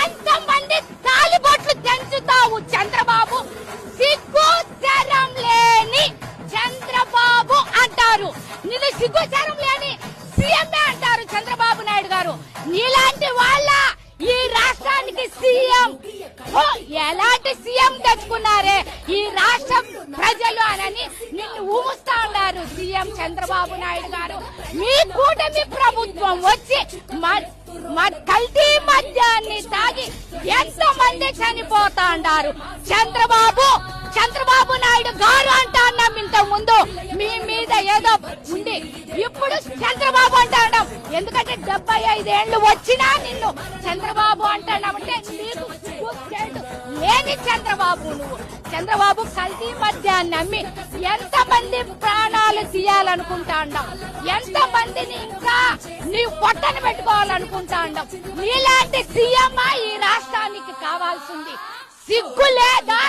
ఎంత మంది తాలిబొట్లు తెంచుతావు చంద్రబాబు? సిగ్గు శరం లేని చంద్రబాబు అంటారు. నిన్ను సిగ్గు శరం లేని సీఎంఏ అంటారు చంద్రబాబు నాయుడు గారు. నీలాంటి వాళ్ళ ఈ రాష్ట్రానికి సీఎం. ఎలాంటి సీఎం తెచ్చుకున్నారే ఈ రాష్ట్ర ప్రజలు అనని నిన్ను ఊముస్తా ఉన్నారు సీఎం చంద్రబాబు నాయుడు గారు. మీ కూటమి ప్రభుత్వం వచ్చి కల్తీ మద్యాన్ని తాగి ఎంతో మంది చనిపోతా ఉన్నారు. చంద్రబాబు నాయుడు గారు అంటా అన్నాం ఇంతకు ముందు మీ మీద ఏదో ఉంది, ఇప్పుడు చంద్రబాబు అంటా అన్నాం. ఎందుకంటే 75 ఏళ్లు వచ్చినా నిన్ను చంద్రబాబు అంటున్నామంటే నీకు లేని చంద్రబాబు నువ్వు. చంద్రబాబు కల్తీ మద్యాన్ని అమ్మి ఎంత మంది ప్రాణాలు తీయాలనుకుంటా ఉన్నావు, ఎంత మందిని ఇంకా నీ పొట్టను పెట్టుకోవాలనుకుంటా ఉన్నావు. నీలాంటి సీఎం ఈ రాష్ట్రానికి కావాల్సింది. సిగ్గు లేదా